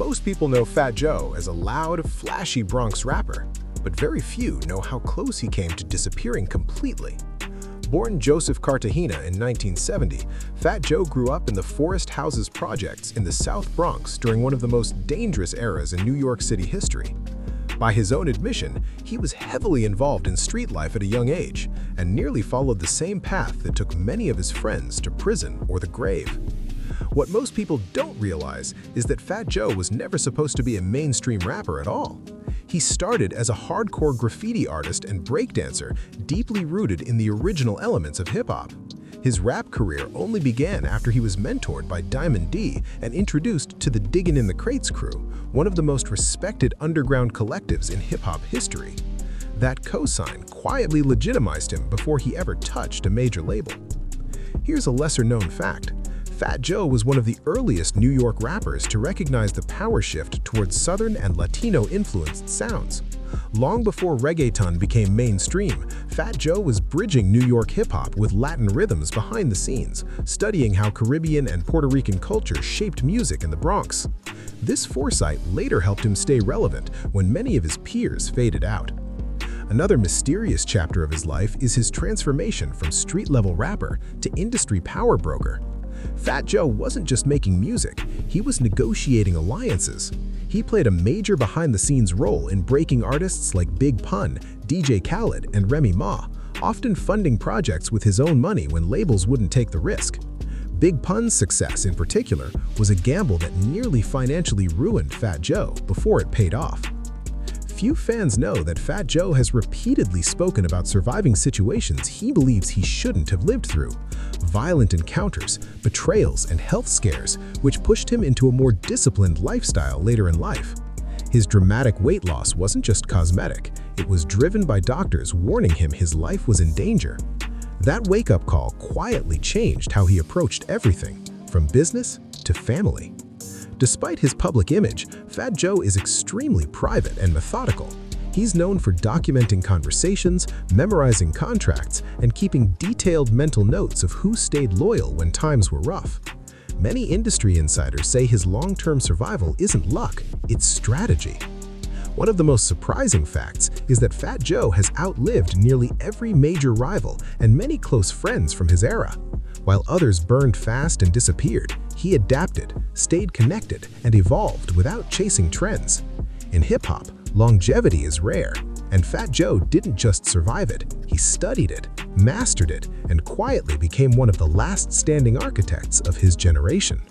Most people know Fat Joe as a loud, flashy Bronx rapper, but very few know how close he came to disappearing completely. Born Joseph Cartagena in 1970, Fat Joe grew up in the Forest Houses projects in the South Bronx during one of the most dangerous eras in New York City history. By his own admission, he was heavily involved in street life at a young age and nearly followed the same path that took many of his friends to prison or the grave. What most people don't realize is that Fat Joe was never supposed to be a mainstream rapper at all. He started as a hardcore graffiti artist and breakdancer deeply rooted in the original elements of hip-hop. His rap career only began after he was mentored by Diamond D and introduced to the Diggin' in the Crates crew, one of the most respected underground collectives in hip-hop history. That cosign quietly legitimized him before he ever touched a major label. Here's a lesser-known fact. Fat Joe was one of the earliest New York rappers to recognize the power shift towards Southern and Latino-influenced sounds. Long before reggaeton became mainstream, Fat Joe was bridging New York hip-hop with Latin rhythms behind the scenes, studying how Caribbean and Puerto Rican culture shaped music in the Bronx. This foresight later helped him stay relevant when many of his peers faded out. Another mysterious chapter of his life is his transformation from street-level rapper to industry power broker. Fat Joe wasn't just making music, he was negotiating alliances. He played a major behind-the-scenes role in breaking artists like Big Pun, DJ Khaled, and Remy Ma, often funding projects with his own money when labels wouldn't take the risk. Big Pun's success, in particular, was a gamble that nearly financially ruined Fat Joe before it paid off. Few fans know that Fat Joe has repeatedly spoken about surviving situations he believes he shouldn't have lived through. Violent encounters, betrayals, and health scares, which pushed him into a more disciplined lifestyle later in life. His dramatic weight loss wasn't just cosmetic, it was driven by doctors warning him his life was in danger. That wake-up call quietly changed how he approached everything, from business to family. Despite his public image, Fat Joe is extremely private and methodical. He's known for documenting conversations, memorizing contracts, and keeping detailed mental notes of who stayed loyal when times were rough. Many industry insiders say his long-term survival isn't luck, it's strategy. One of the most surprising facts is that Fat Joe has outlived nearly every major rival and many close friends from his era. While others burned fast and disappeared, he adapted, stayed connected, and evolved without chasing trends. In hip-hop, longevity is rare, and Fat Joe didn't just survive it, he studied it, mastered it, and quietly became one of the last standing architects of his generation.